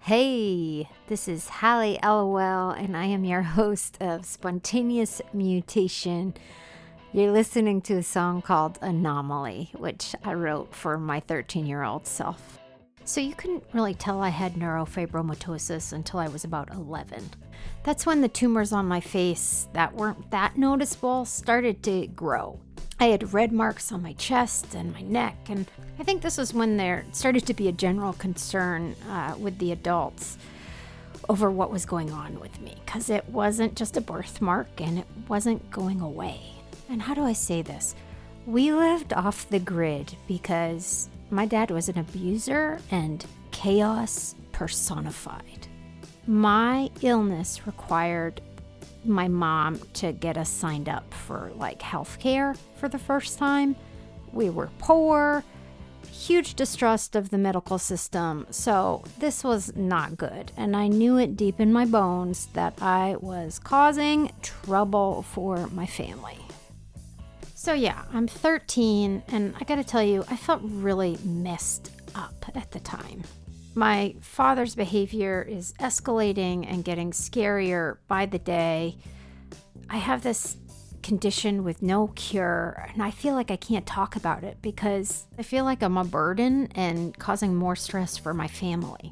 Hey, this is Halley LOL, and I am your host of Spontaneous Mutation. You're listening to a song called Anomaly, which I wrote for my 13-year-old self. So you couldn't really tell I had neurofibromatosis until I was about 11. That's when the tumors on my face that weren't that noticeable started to grow. I had red marks on my chest and my neck, and I think this was when there started to be a general concern with the adults over what was going on with me, because it wasn't just a birthmark and it wasn't going away. And how do I say this? We lived off the grid because my dad was an abuser and chaos personified. My illness required my mom to get us signed up for healthcare for the first time. We were poor, huge distrust of the medical system, so this was not good. And I knew it deep in my bones that I was causing trouble for my family. So yeah, I'm 13, and I gotta tell you, I felt really messed up at the time. My father's behavior is escalating and getting scarier by the day. I have this condition with no cure, and I feel like I can't talk about it because I feel like I'm a burden and causing more stress for my family.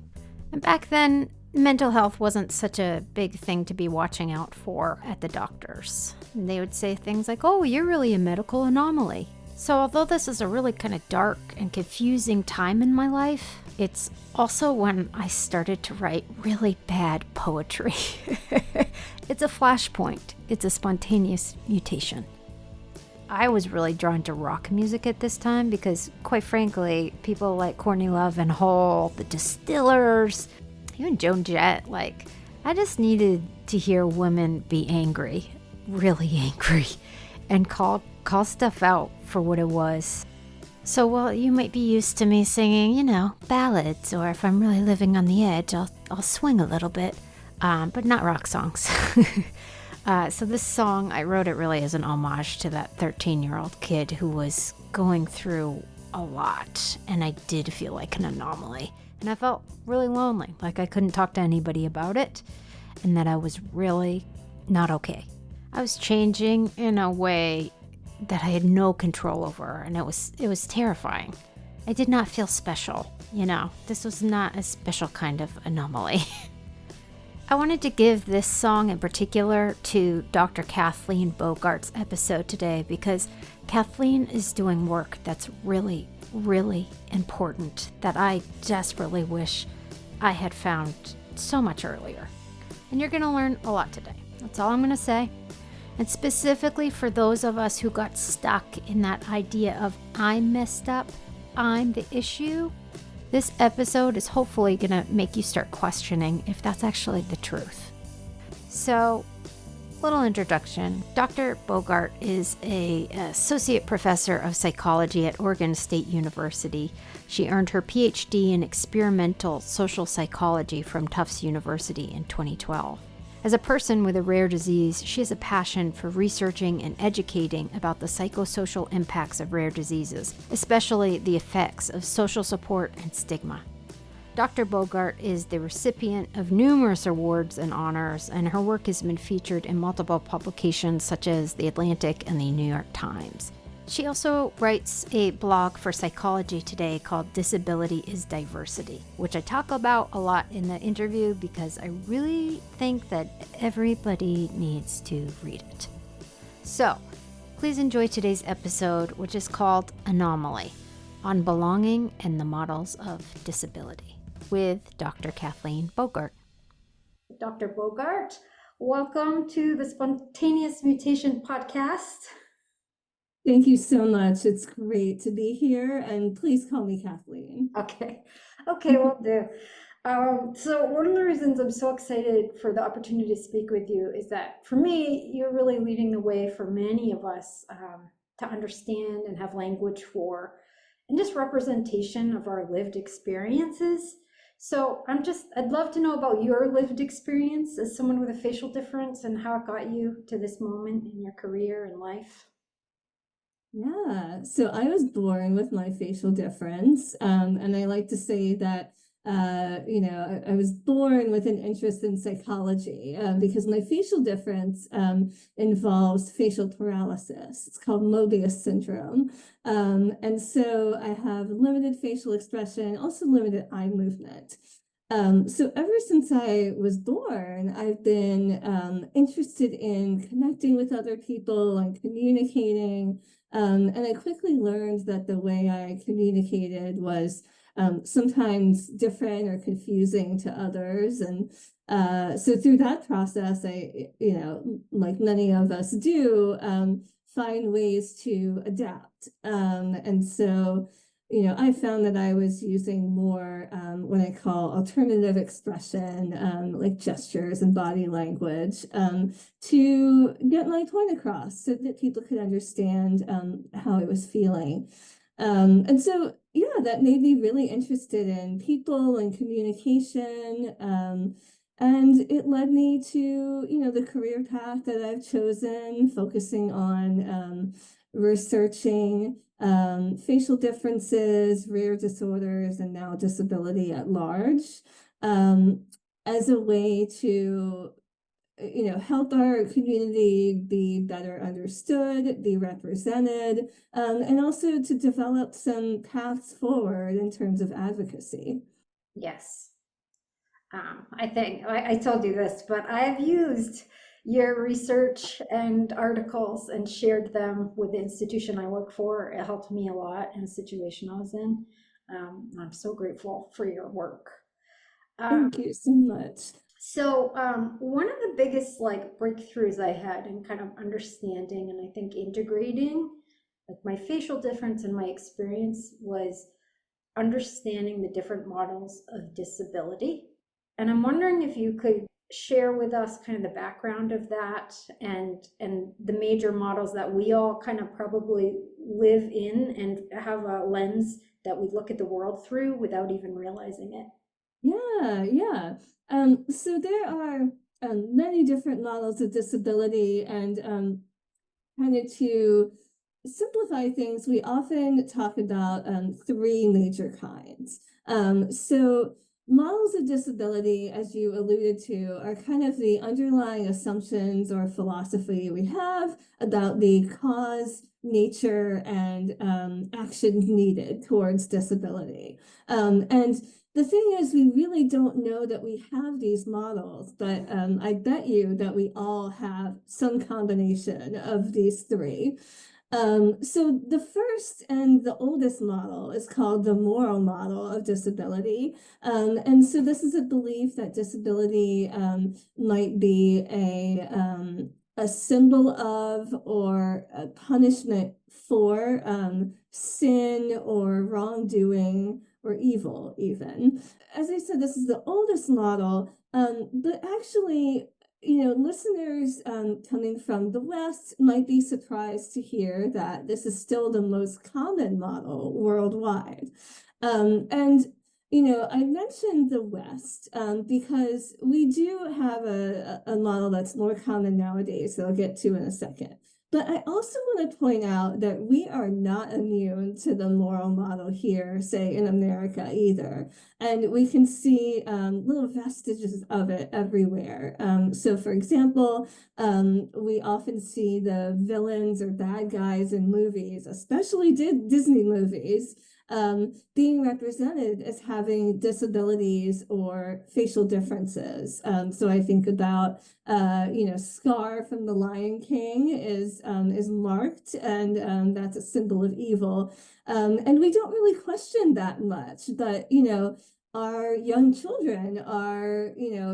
And back then, mental health wasn't such a big thing to be watching out for at the doctors. And they would say things like, "Oh, you're really a medical anomaly." So although this is a really kind of dark and confusing time in my life, it's also when I started to write really bad poetry. It's a flashpoint. It's a spontaneous mutation. I was really drawn to rock music at this time because, quite frankly, people like Courtney Love and Hole, the Distillers, even Joan Jett, I just needed to hear women be angry, really angry, and call stuff out for what it was. So while you might be used to me singing, ballads, or if I'm really living on the edge, I'll swing a little bit, but not rock songs. So this song, I wrote it really as an homage to that 13-year-old kid who was going through a lot, and I did feel like an anomaly. And I felt really lonely, like I couldn't talk to anybody about it, and that I was really not okay. I was changing in a way that I had no control over, and it was terrifying. I did not feel special, This was not a special kind of anomaly. I wanted to give this song in particular to Dr. Kathleen Bogart's episode today because Kathleen is doing work that's really, really important that I desperately wish I had found so much earlier. And you're going to learn a lot today. That's all I'm going to say. And specifically for those of us who got stuck in that idea of I'm messed up, I'm the issue, this episode is hopefully going to make you start questioning if that's actually the truth. So, little introduction. Dr. Bogart is an associate professor of psychology at Oregon State University. She earned her PhD in experimental social psychology from Tufts University in 2012. As a person with a rare disease, she has a passion for researching and educating about the psychosocial impacts of rare diseases, especially the effects of social support and stigma. Dr. Bogart is the recipient of numerous awards and honors, and her work has been featured in multiple publications such as The Atlantic and the New York Times. She also writes a blog for Psychology Today called Disability is Diversity, which I talk about a lot in the interview because I really think that everybody needs to read it. So, please enjoy today's episode, which is called Anomaly, on belonging and the models of disability, with Dr. Kathleen Bogart. Dr. Bogart, welcome to the Spontaneous Mutation podcast. Thank you so much. It's great to be here, and please call me Kathleen. Okay, will do. So one of the reasons I'm so excited for the opportunity to speak with you is that for me, you're really leading the way for many of us to understand and have language for, and just representation of our lived experiences. So I'd love to know about your lived experience as someone with a facial difference and how it got you to this moment in your career and life. Yeah, so I was born with my facial difference, and I like to say that I was born with an interest in psychology because my facial difference involves facial paralysis. It's called Moebius Syndrome. And so I have limited facial expression, also limited eye movement. So ever since I was born, I've been interested in connecting with other people and communicating. And I quickly learned that the way I communicated was sometimes different or confusing to others. And so through that process, like many of us do, find ways to adapt. And so I found that I was using more what I call alternative expression, like gestures and body language, to get my point across so that people could understand how I was feeling. And so, yeah, that made me really interested in people and communication. And it led me to, the career path that I've chosen, focusing on researching facial differences, rare disorders, and now disability at large, as a way to help our community be better understood, be represented, and also to develop some paths forward in terms of advocacy. Yes. I think I told you this, but I've used your research and articles and shared them with the institution I work for. It helped me a lot in a situation I was in. I'm so grateful for your work. Thank you so much. So, one of the biggest like breakthroughs I had in kind of understanding and I think integrating like my facial difference and my experience was understanding the different models of disability. And I'm wondering if you could share with us kind of the background of that and the major models that we all kind of probably live in and have a lens that we look at the world through without even realizing it. Yeah. So there are many different models of disability, and kind of to simplify things, we often talk about three major kinds. So models of disability, as you alluded to, are kind of the underlying assumptions or philosophy we have about the cause, nature, and action needed towards disability. And the thing is, we really don't know that we have these models, but I bet you that we all have some combination of these three. So the first and the oldest model is called the moral model of disability. And so this is a belief that disability might be a symbol of or a punishment for sin or wrongdoing or evil, even. As I said, this is the oldest model, but actually, listeners coming from the West might be surprised to hear that this is still the most common model worldwide. And I mentioned the West because we do have a model that's more common nowadays that I'll get to in a second. But I also want to point out that we are not immune to the moral model here, say in America either. And we can see little vestiges of it everywhere. So for example, we often see the villains or bad guys in movies, especially Disney movies, being represented as having disabilities or facial differences. So I think about, Scar from The Lion King is marked, and that's a symbol of evil. And we don't really question that much, but, our young children are,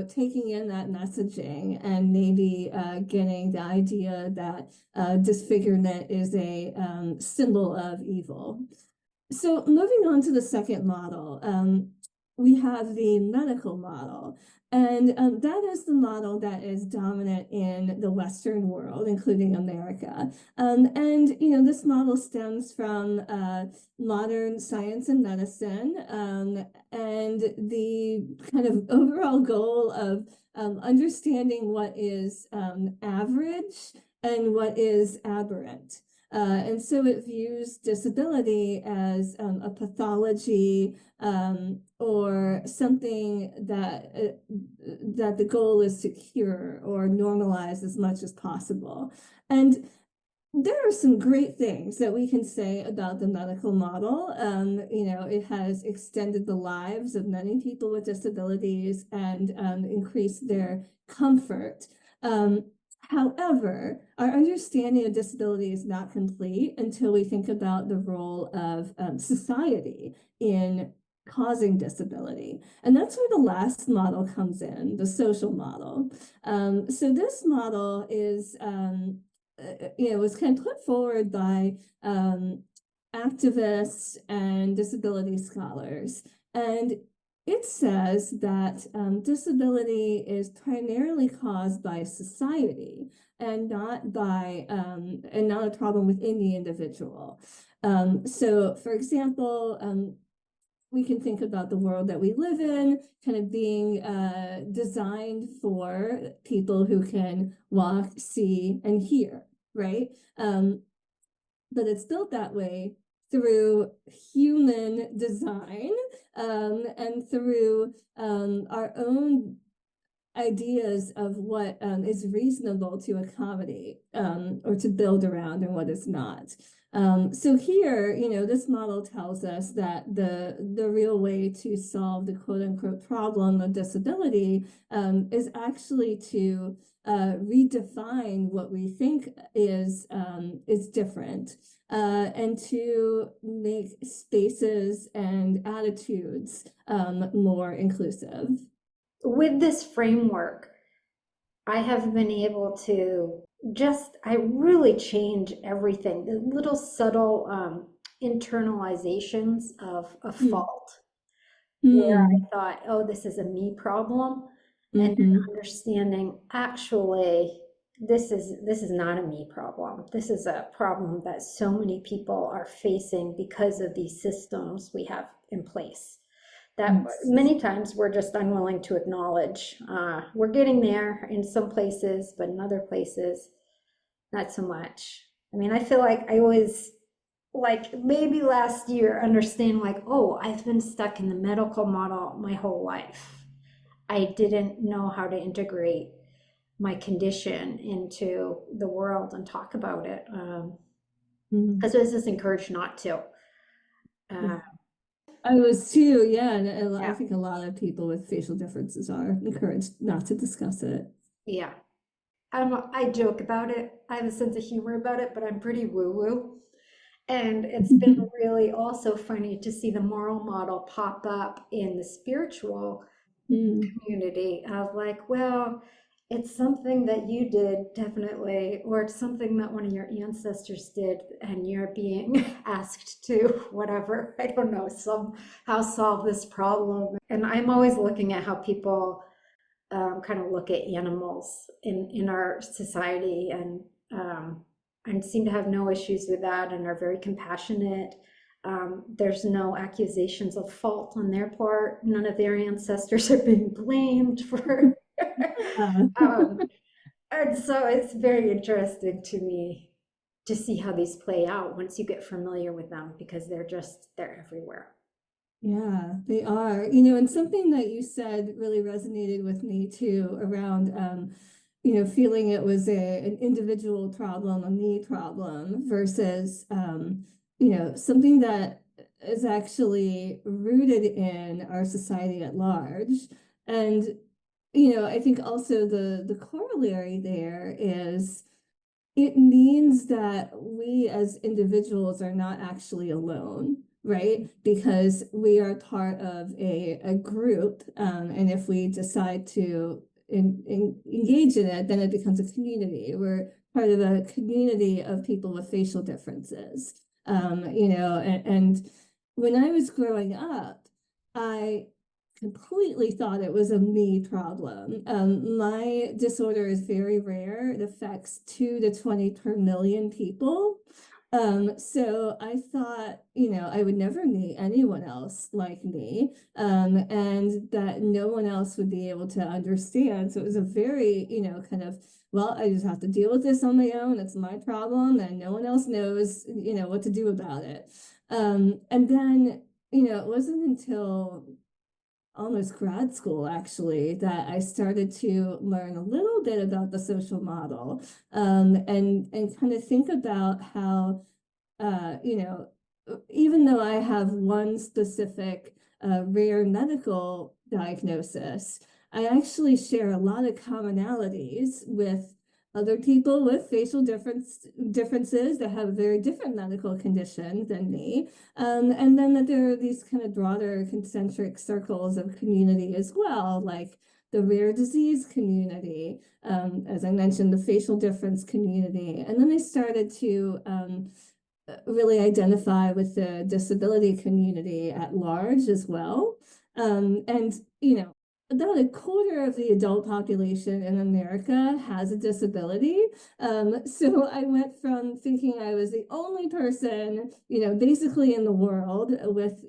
taking in that messaging and maybe getting the idea that disfigurement is a symbol of evil. So moving on to the second model, we have the medical model. And that is the model that is dominant in the Western world, including America. And, this model stems from modern science and medicine, and the kind of overall goal of understanding what is average and what is aberrant. And so it views disability as a pathology, or something that the goal is to cure or normalize as much as possible. And there are some great things that we can say about the medical model. It has extended the lives of many people with disabilities and increased their comfort. However, our understanding of disability is not complete until we think about the role of society in causing disability. And that's where the last model comes in, the social model. So this model is was kind of put forward by activists and disability scholars. And it says that disability is primarily caused by society and not a problem within the individual. So, for example, we can think about the world that we live in kind of being designed for people who can walk, see, and hear, right? But it's built that way through human design, and through our own ideas of what is reasonable to accommodate or to build around and what is not. So here, this model tells us that the real way to solve the quote unquote problem of disability is actually to redefine what we think is different, and to make spaces and attitudes more inclusive. With this framework, I have been able to I really change everything. The little subtle internalizations of a fault where I Mm. thought, oh, this is a me problem, and then Mm-hmm. understanding actually this is not a me problem. This is a problem that so many people are facing because of these systems we have in place that Yes. many times we're just unwilling to acknowledge. We're getting there in some places, but in other places, not so much. I mean, I feel like I was like maybe last year understand like, oh, I've been stuck in the medical model my whole life. I didn't know how to integrate my condition into the world and talk about it Mm. because I was just encouraged not to. Yeah. Uh, I was too, yeah, and I yeah, think a lot of people with facial differences are encouraged not to discuss it. yeah. I joke about it. I have a sense of humor about it, but I'm pretty woo-woo. And it's been really also funny to see the moral model pop up in the spiritual Mm. community of like, well, it's something that you did definitely, or it's something that one of your ancestors did, and you're being asked to whatever, I don't know, somehow solve this problem. And I'm always looking at how people kind of look at animals in our society and seem to have no issues with that and are very compassionate. There's no accusations of fault on their part. None of their ancestors are being blamed for. Yeah. um, and so it's very interesting to me to see how these play out once you get familiar with them because they're everywhere. Yeah, they are. And something that you said really resonated with me too around feeling it was an individual problem, a me problem versus something that is actually rooted in our society at large. And I think also the corollary there is it means that we as individuals are not actually alone, right? Because we are part of a group. And if we decide to engage in it, then it becomes a community. We're part of a community of people with facial differences. And when I was growing up, I completely thought it was a me problem. My disorder is very rare. It affects 2 to 20 per million people. So I thought, I would never meet anyone else like me, and that no one else would be able to understand. So it was a very, kind of, well, I just have to deal with this on my own. It's my problem, and no one else knows, what to do about it. And then, it wasn't until almost grad school actually that I started to learn a little bit about the social model, and kind of think about how even though I have one specific rare medical diagnosis, I actually share a lot of commonalities with other people with facial differences that have a very different medical condition than me. And then that there are these kind of broader concentric circles of community as well, like the rare disease community, as I mentioned, the facial difference community. And then I started to really identify with the disability community at large as well. And, about a quarter of the adult population in America has a disability. So I went from thinking I was the only person, basically in the world with,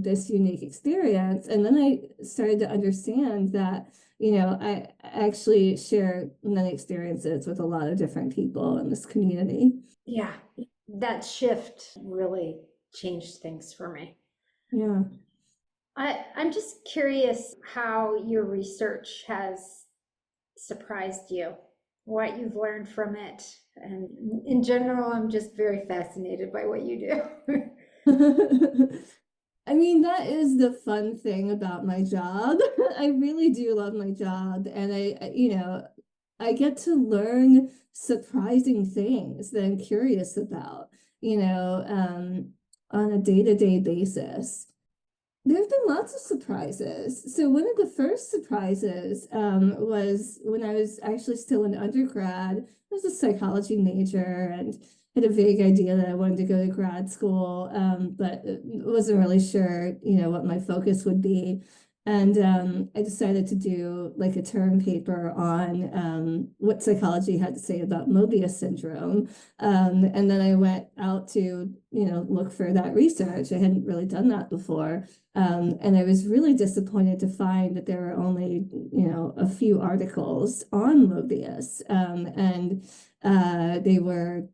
this unique experience. And then I started to understand that, I actually share many experiences with a lot of different people in this community. Yeah, that shift really changed things for me. Yeah. I'm just curious how your research has surprised you, what you've learned from it. And in general, I'm just very fascinated by what you do. I mean, that is the fun thing about my job. I really do love my job, and I get to learn surprising things that I'm curious about, on a day-to-day basis. There have been lots of surprises. So one of the first surprises was when I was actually still an undergrad. I was a psychology major and had a vague idea that I wanted to go to grad school, but wasn't really sure, what my focus would be. And I decided to do like a term paper on what psychology had to say about Moebius syndrome. And then I went out to, look for that research. I hadn't really done that before. And I was really disappointed to find that there were only, a few articles on Moebius. And they were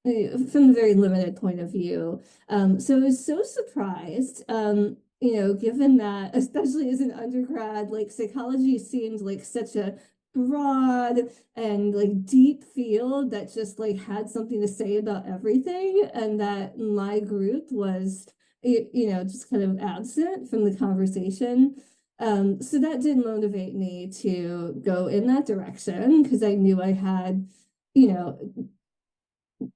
from a very limited point of view. So I was so surprised, given that, especially as an undergrad, like psychology seemed like such a broad and like deep field that just like had something to say about everything, and that my group was, just kind of absent from the conversation. So that did motivate me to go in that direction because I knew I had, you know,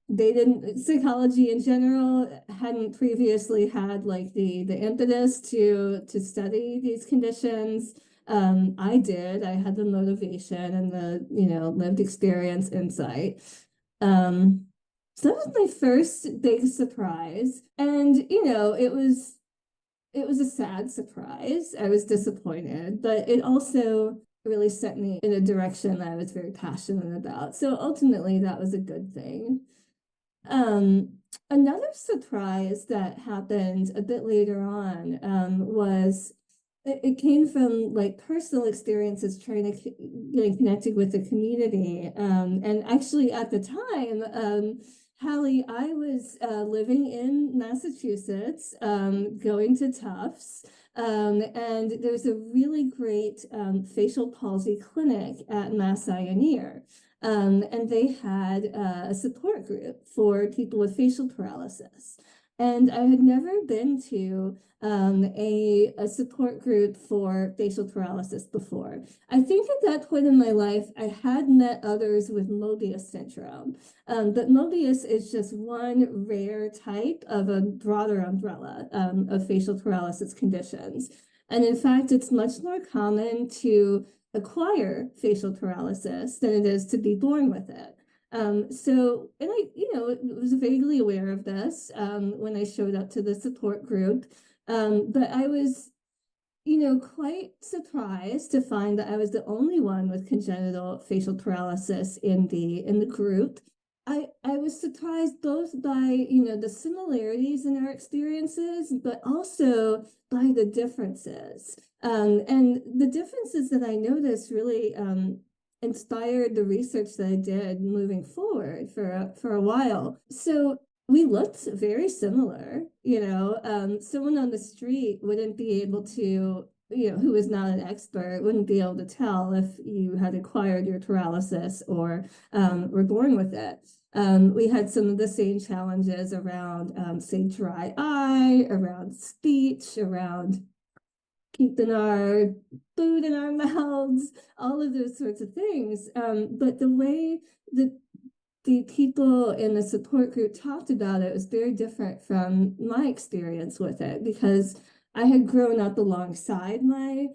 they didn't psychology in general hadn't previously had like the impetus to study these conditions. I did. I had the motivation and the, lived experience insight. So that was my first big surprise. And, it was a sad surprise. I was disappointed, but it also really set me in a direction that I was very passionate about. So ultimately that was a good thing. Another surprise that happened a bit later on was it came from like personal experiences trying to getting connected with the community. And actually at the time, Halley, I was living in Massachusetts, going to Tufts. And there's a really great facial palsy clinic at Mass Eye. And they had a support group for people with facial paralysis. And I had never been to a support group for facial paralysis before. I think at that point in my life, I had met others with Moebius syndrome. But Moebius is just one rare type of a broader umbrella of facial paralysis conditions. And in fact, it's much more common to acquire facial paralysis than it is to be born with it. And I, was vaguely aware of this when I showed up to the support group. But I was, quite surprised to find that I was the only one with congenital facial paralysis in the group. I was surprised both by, the similarities in our experiences, but also by the differences. And the differences that I noticed really inspired the research that I did moving forward for a while. So we looked very similar, someone on the street wouldn't be able to, who is not an expert, wouldn't be able to tell if you had acquired your paralysis or were born with it. We had some of the same challenges around, say, dry eye, around speech, around keeping our food in our mouths, all of those sorts of things. But the way that the people in the support group talked about it was very different from my experience with it, because I had grown up alongside my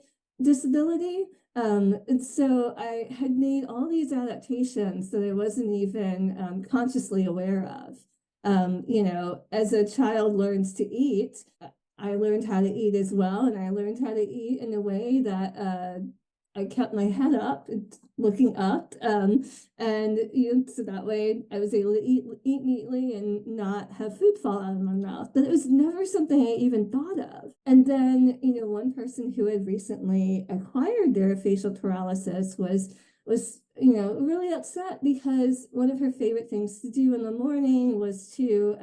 disability. And so I had made all these adaptations that I wasn't even consciously aware of. As a child learns to eat, I learned how to eat as well, and I learned how to eat in a way that I kept my head up, looking up, and so that way I was able to eat neatly and not have food fall out of my mouth. But it was never something I even thought of. And then, one person who had recently acquired their facial paralysis was really upset, because one of her favorite things to do in the morning was to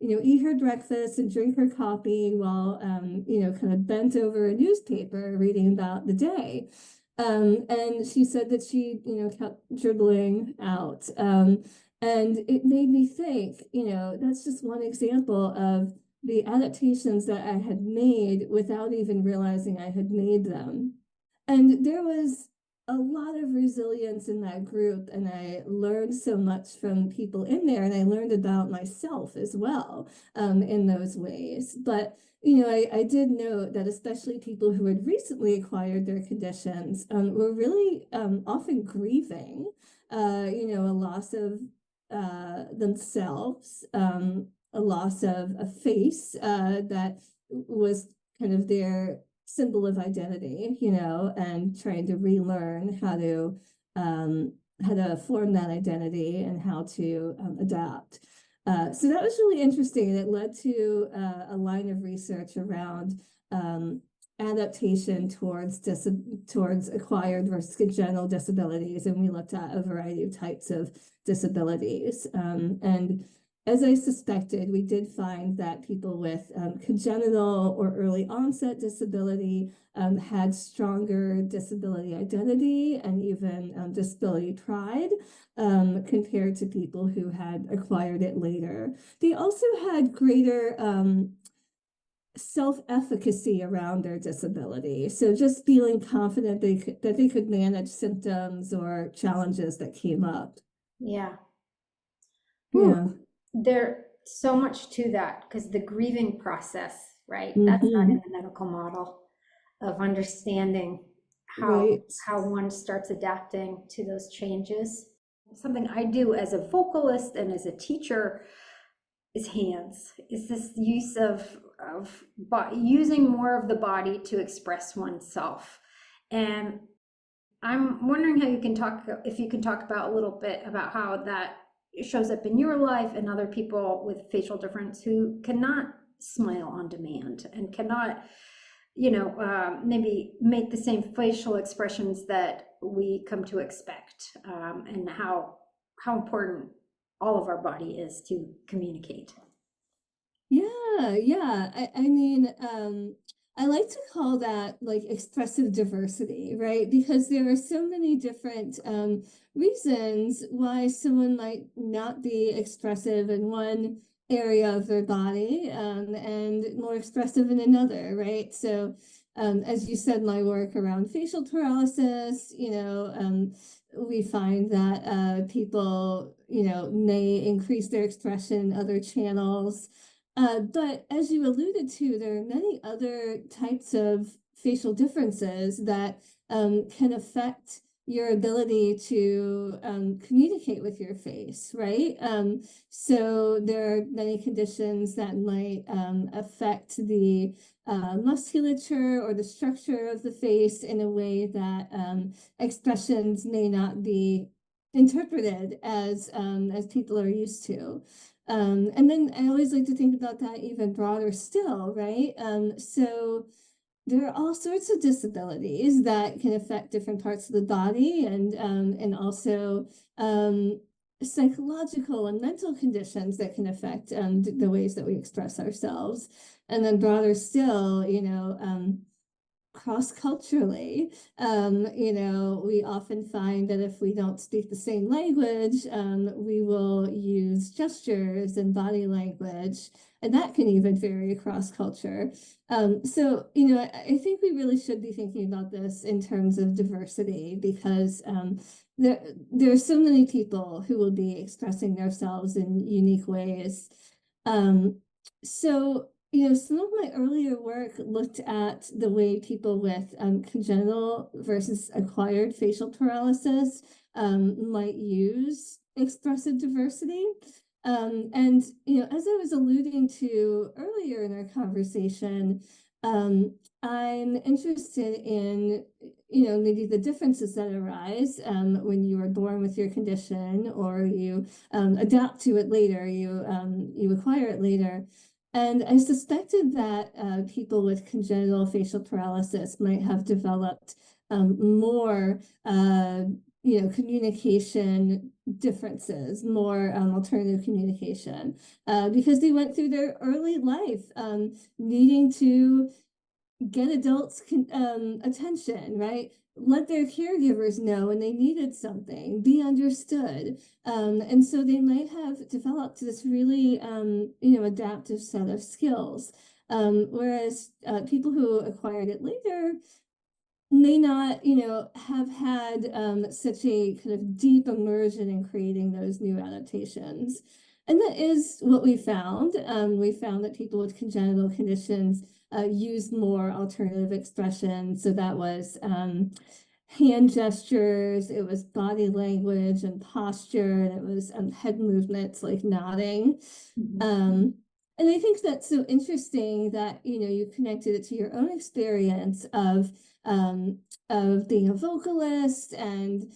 eat her breakfast and drink her coffee while kind of bent over a newspaper reading about the day. And she said that she kept dribbling out, and it made me think, that's just one example of the adaptations that I had made without even realizing I had made them. And there was a lot of resilience in that group, and I learned so much from people in there, and I learned about myself as well, in those ways. But I did note that especially people who had recently acquired their conditions were really often grieving, a loss of themselves, a loss of a face that was kind of their symbol of identity, and trying to relearn how to form that identity and how to adapt. So that was really interesting. It led to a line of research around adaptation towards acquired versus congenital disabilities, and we looked at a variety of types of disabilities. And as I suspected, we did find that people with congenital or early onset disability had stronger disability identity and even disability pride compared to people who had acquired it later. They also had greater self-efficacy around their disability. So just feeling confident that they could manage symptoms or challenges that came up. Yeah. Ooh, Yeah. there's so much to that, because the grieving process, right? That's not in Mm-hmm. the medical model of understanding Right. how one starts adapting to those changes. Something I do as a vocalist and as a teacher is hands. Is this use of using more of the body to express oneself. And I'm wondering how you can talk, if you can talk about a little bit about how that shows up in your life and other people with facial difference who cannot smile on demand and cannot, maybe make the same facial expressions that we come to expect, and how important all of our body is to communicate. Yeah. I mean, I like to call that like expressive diversity, right? Because there are so many different reasons why someone might not be expressive in one area of their body and more expressive in another, right? So, as you said, my work around facial paralysis, we find that people, may increase their expression in other channels. But as you alluded to, there are many other types of facial differences that can affect your ability to communicate with your face, right? So there are many conditions that might affect the musculature or the structure of the face in a way that expressions may not be interpreted as people are used to. And then I always like to think about that even broader still, right? So there are all sorts of disabilities that can affect different parts of the body, and also psychological and mental conditions that can affect the ways that we express ourselves. And then broader still, cross-culturally, we often find that if we don't speak the same language, we will use gestures and body language, and that can even vary across culture. So, I think we really should be thinking about this in terms of diversity, because there are so many people who will be expressing themselves in unique ways. So, some of my earlier work looked at the way people with congenital versus acquired facial paralysis might use expressive diversity. And, as I was alluding to earlier in our conversation, I'm interested in, maybe the differences that arise when you are born with your condition, or you adapt to it later, you acquire it later. And I suspected that people with congenital facial paralysis might have developed more, communication differences, more alternative communication, because they went through their early life needing to get adults' attention, right? Let their caregivers know when they needed something, be understood. And so they might have developed this really, adaptive set of skills. Whereas people who acquired it later may not, have had such a kind of deep immersion in creating those new adaptations. And that is what we found. We found that people with congenital conditions used more alternative expression. So that was hand gestures, it was body language and posture, and it was head movements like nodding. And I think that's so interesting that, you connected it to your own experience of being a vocalist and,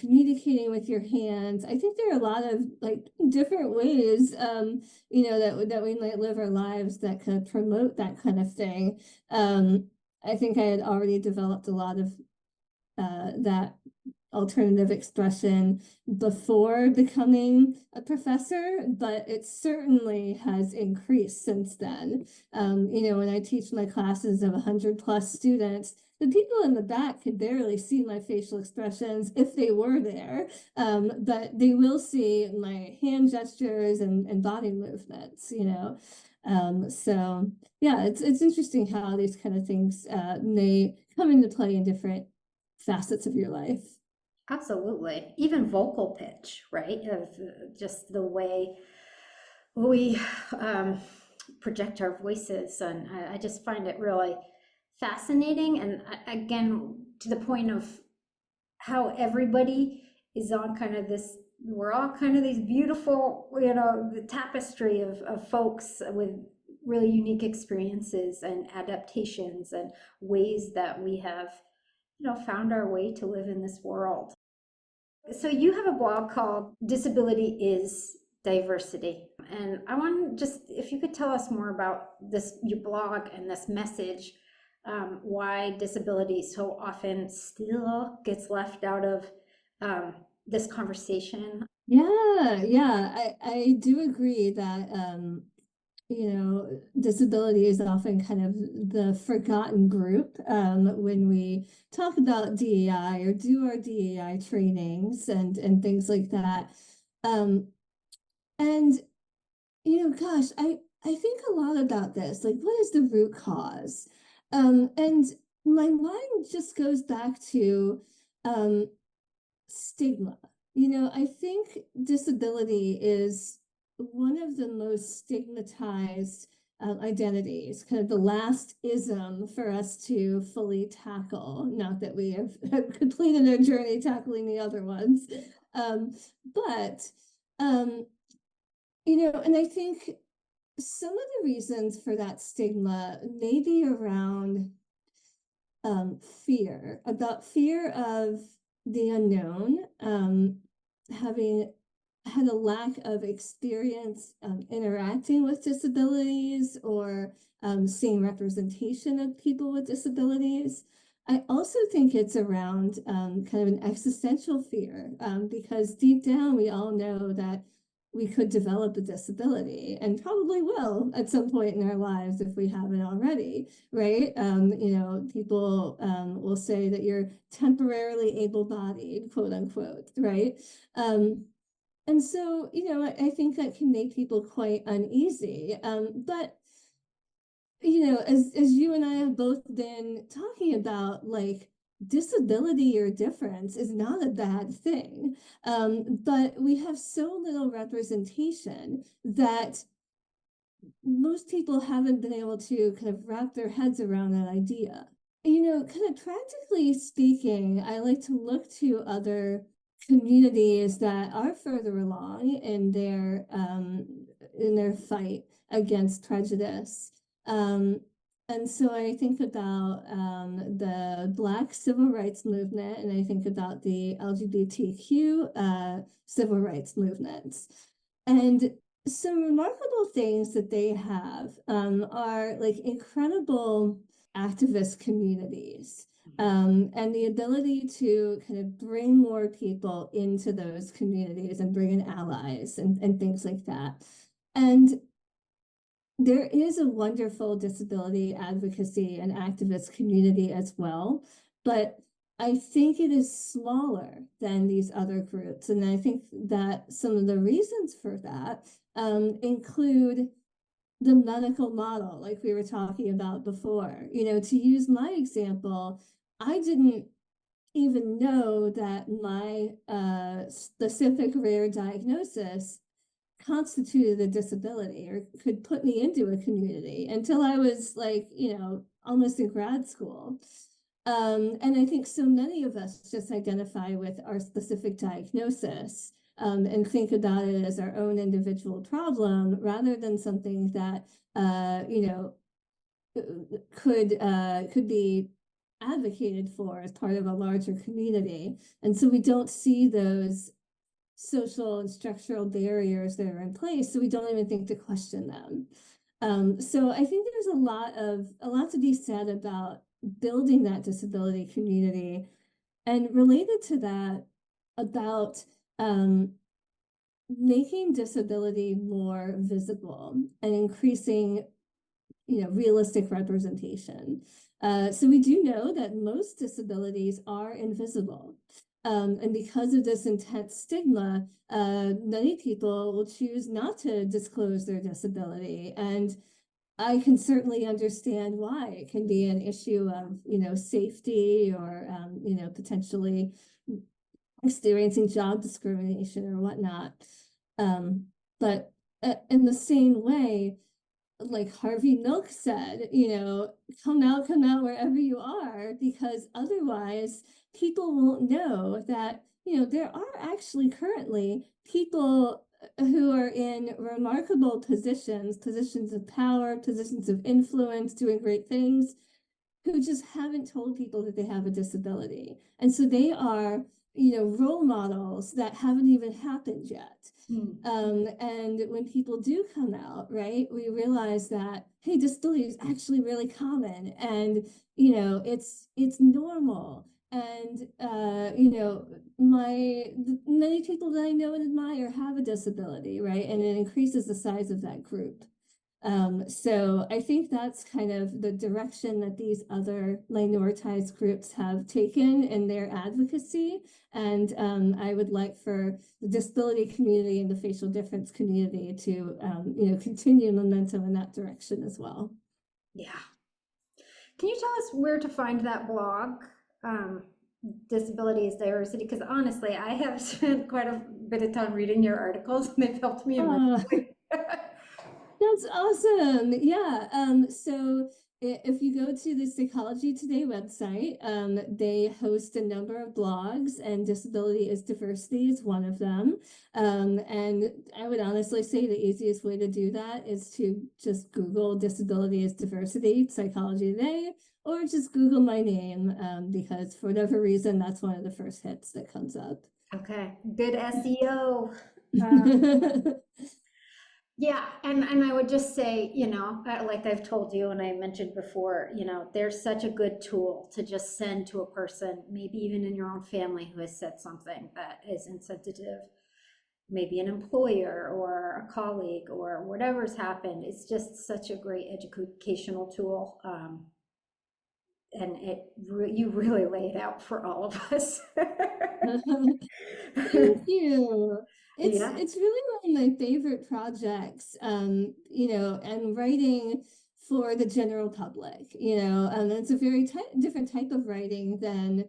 communicating with your hands. I think there are a lot of like different ways, that we might live our lives that could promote that kind of thing. I think I had already developed a lot of that alternative expression before becoming a professor, but it certainly has increased since then. When I teach my classes of 100+ students, the people in the back could barely see my facial expressions if they were there, but they will see my hand gestures and body movements, So yeah, it's interesting how these kind of things may come into play in different facets of your life. Absolutely. Even vocal pitch, right? Of just the way we project our voices. And I just find it really fascinating. And again, to the point of how everybody is on kind of this, we're all kind of these beautiful, the tapestry of folks with really unique experiences and adaptations and ways that we have found our way to live in this world. So you have a blog called Disability is Diversity. And I want to just, if you could tell us more about this, your blog and this message, why disability so often still gets left out of this conversation. Yeah, I do agree that disability is often kind of the forgotten group when we talk about DEI or do our DEI trainings and things like that. And gosh, I think a lot about this. Like, what is the root cause? And my mind just goes back to stigma. I think disability is one of the most stigmatized identities, kind of the last ism for us to fully tackle. Not that we have completed our journey tackling the other ones, but and I think some of the reasons for that stigma may be around fear of the unknown, having had a lack of experience interacting with disabilities or seeing representation of people with disabilities. I also think it's around kind of an existential fear, because deep down we all know that we could develop a disability and probably will at some point in our lives if we haven't already, right? People will say that you're temporarily able-bodied, quote unquote, right? And so, I think that can make people quite uneasy. But as you and I have both been talking about, like, disability or difference is not a bad thing. But we have so little representation that most people haven't been able to kind of wrap their heads around that idea. Kind of practically speaking, I like to look to other communities that are further along in their fight against prejudice. And so I think about the Black civil rights movement, and I think about the LGBTQ civil rights movements. And some remarkable things that they have are like incredible activist communities, and the ability to kind of bring more people into those communities and bring in allies and things like that. And there is a wonderful disability advocacy and activist community as well, but I think it is smaller than these other groups. And I think that some of the reasons for that include the medical model, like we were talking about before. To use my example, I didn't even know that my specific rare diagnosis constituted a disability or could put me into a community until I was like, almost in grad school. And I think so many of us just identify with our specific diagnosis, and think about it as our own individual problem rather than something that, could be advocated for as part of a larger community. And so we don't see those social and structural barriers that are in place, so we don't even think to question them. So I think there's a lot to be said about building that disability community, and related to that, about making disability more visible and increasing realistic representation. So we do know that most disabilities are invisible. And because of this intense stigma, many people will choose not to disclose their disability. And I can certainly understand why. It can be an issue of, safety or, potentially experiencing job discrimination or whatnot. But in the same way, like Harvey Milk said, come out wherever you are, because otherwise people won't know that, there are actually currently people who are in remarkable positions of power, positions of influence, doing great things, who just haven't told people that they have a disability. And so they are, role models that haven't even happened yet. And when people do come out, right, we realize that, hey, disability is actually really common, and it's normal. And many people that I know and admire have a disability, right, and it increases the size of that group. So I think that's kind of the direction that these other minoritized groups have taken in their advocacy. And I would like for the disability community and the facial difference community to, continue momentum in that direction as well. Yeah. Can you tell us where to find that blog, Disability is Diversity? Because honestly, I have spent quite a bit of time reading your articles, and they've helped me immensely. That's awesome. Yeah. So if you go to the Psychology Today website, they host a number of blogs, and Disability is Diversity is one of them. And I would honestly say the easiest way to do that is to just Google Disability is Diversity, Psychology Today, or just Google my name, because for whatever reason, that's one of the first hits that comes up. Okay, good SEO. Yeah, and I would just say, like I've told you and I mentioned before, there's such a good tool to just send to a person, maybe even in your own family who has said something that is insensitive, maybe an employer or a colleague or whatever's happened. It's just such a great educational tool. And you really lay it out for all of us. Thank you. Yeah. It's really one of my favorite projects, and writing for the general public, it's a very different type of writing than,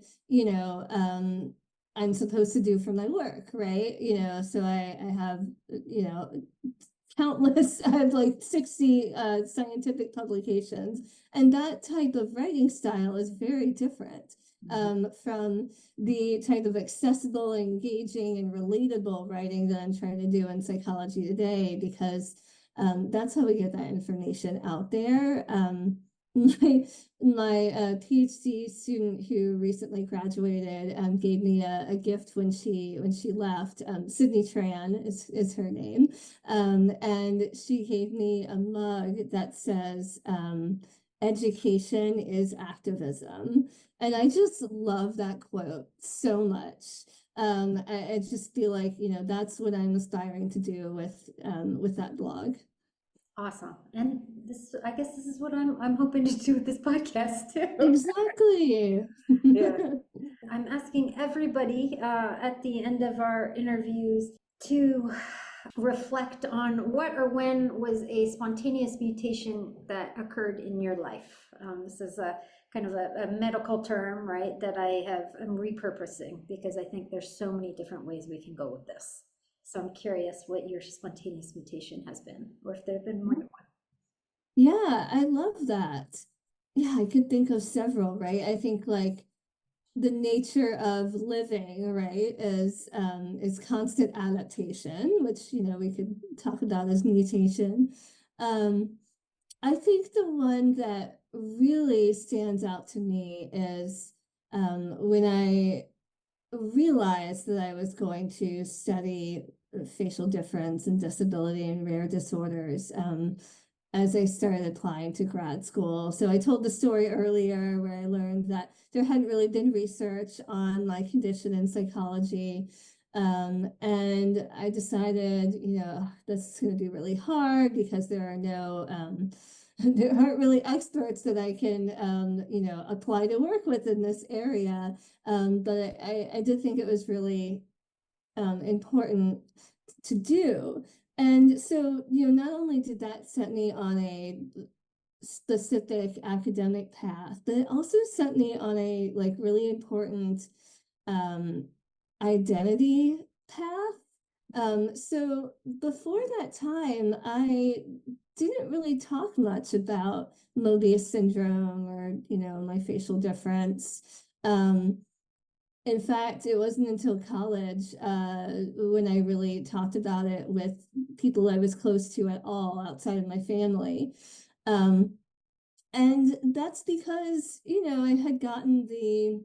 I'm supposed to do for my work, right? So I have, countless, I have like 60 scientific publications, and that type of writing style is very different from the type of accessible, engaging, and relatable writing that I'm trying to do in Psychology Today, because that's how we get that information out there. My PhD student who recently graduated gave me a gift when she left. Sydney Tran is her name, and she gave me a mug that says "Education is activism," and I just love that quote so much. I just feel like that's what I'm aspiring to do with that blog. Awesome. And I guess this is what I'm hoping to do with this podcast too. Exactly. Yeah. I'm asking everybody at the end of our interviews to reflect on what or when was a spontaneous mutation that occurred in your life. This is a kind of a medical term, right, that I'm repurposing because I think there's so many different ways we can go with this. So I'm curious what your spontaneous mutation has been, or if there have been more than one. Yeah, I love that. Yeah, I could think of several, right? I think like the nature of living, right, is constant adaptation, which we could talk about as mutation. I think the one that really stands out to me is when I realized that I was going to study facial difference and disability and rare disorders, as I started applying to grad school. So I told the story earlier where I learned that there hadn't really been research on my condition in psychology. And I decided, this is going to be really hard because there are no, there aren't really experts that I can, apply to work with in this area. But I did think it was really important to do. And so, not only did that set me on a specific academic path, but it also set me on a like really important identity path. So before that time, I didn't really talk much about Moebius syndrome or, my facial difference. In fact, it wasn't until college when I really talked about it with people I was close to at all outside of my family. And that's because, I had gotten the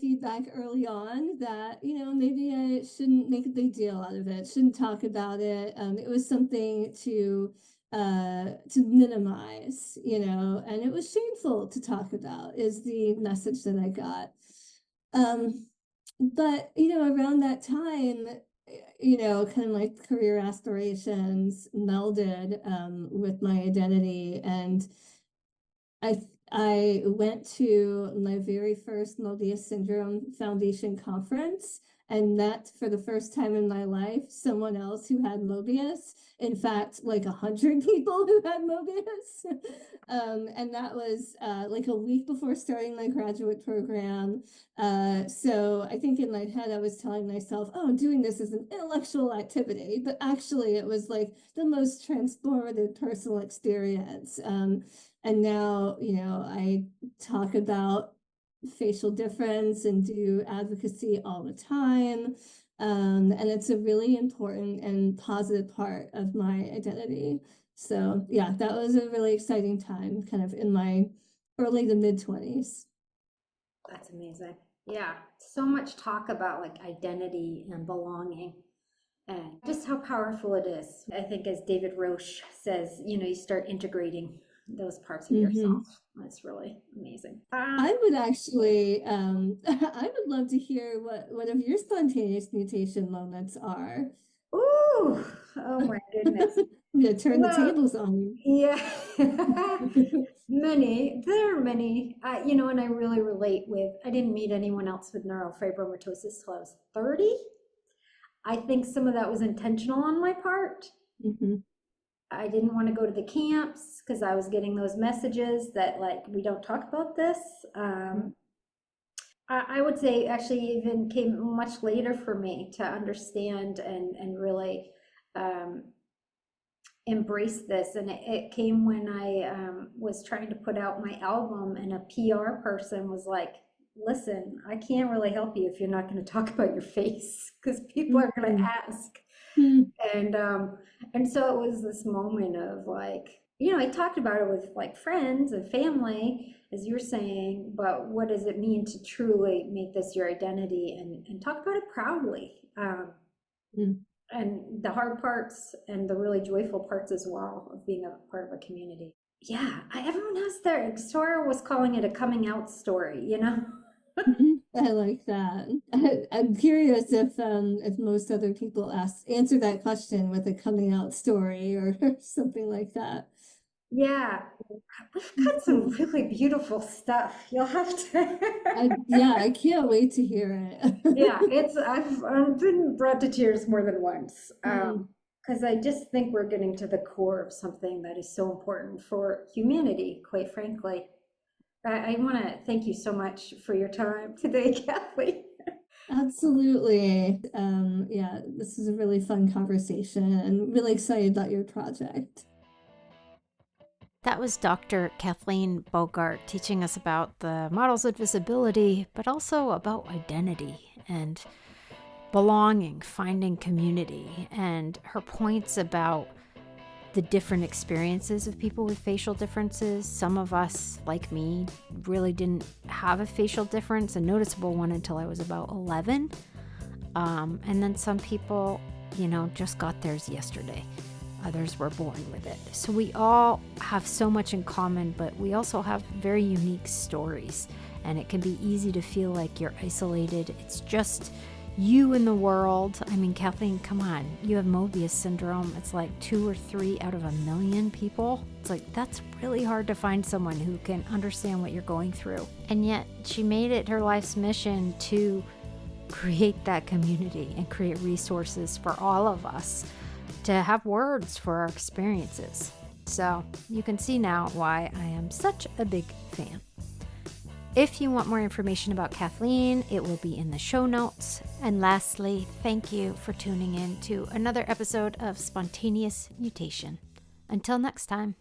feedback early on that, maybe I shouldn't make a big deal out of it, shouldn't talk about it. It was something to minimize, and it was shameful to talk about, is the message that I got. But around that time, kind of like career aspirations melded with my identity, and I went to my very first Moebius Syndrome Foundation conference and met for the first time in my life someone else who had Moebius. In fact, like 100 people who had Moebius. And that was like a week before starting my graduate program. So I think in my head, I was telling myself, oh, doing this is an intellectual activity, but actually it was like the most transformative personal experience. And now, I talk about facial difference and do advocacy all the time. And it's a really important and positive part of my identity. So yeah, that was a really exciting time kind of in my early to mid-20s. That's amazing. Yeah, so much talk about like identity and belonging and just how powerful it is. I think as David Roche says, you start integrating those parts of yourself. That's really amazing. I would actually, I would love to hear what one of your spontaneous mutation moments are. Ooh, oh my goodness. Yeah, turn the Well, tables on you. yeah. There are many, and I really relate with, I didn't meet anyone else with neurofibromatosis till I was 30. I think some of that was intentional on my part. I didn't want to go to the camps because I was getting those messages that like, we don't talk about this. I would say actually even came much later for me to understand and really embrace this. And it came when I was trying to put out my album, and a PR person was like, listen, I can't really help you if you're not going to talk about your face because people are going to ask. And so it was this moment of like, I talked about it with like friends and family, as you're saying, but what does it mean to truly make this your identity and talk about it proudly? And the hard parts and the really joyful parts as well of being a part of a community. Yeah, everyone has their, Sora was calling it a coming out story, I like that. I'm curious if most other people answer that question with a coming out story or something like that. Yeah, we've got some really beautiful stuff. You'll have to. I can't wait to hear it. Yeah, I've been brought to tears more than once because I just think we're getting to the core of something that is so important for humanity, quite frankly. I want to thank you so much for your time today, Kathleen. Absolutely. Yeah, this is a really fun conversation and really excited about your project. That was Dr. Kathleen Bogart teaching us about the models of disability, but also about identity and belonging, finding community, and her points about the different experiences of people with facial differences. Some of us, like me, really didn't have a facial difference, a noticeable one, until I was about 11. And then some people, just got theirs yesterday. Others were born with it. So we all have so much in common, but we also have very unique stories. And it can be easy to feel like you're isolated. It's just you in the world. I mean, Kathleen, come on. You have Moebius Syndrome. It's like 2 or 3 out of 1 million people. It's like, that's really hard to find someone who can understand what you're going through. And yet she made it her life's mission to create that community and create resources for all of us to have words for our experiences. So you can see now why I am such a big fan. If you want more information about Kathleen, it will be in the show notes. And lastly, thank you for tuning in to another episode of Spontaneous Mutation. Until next time.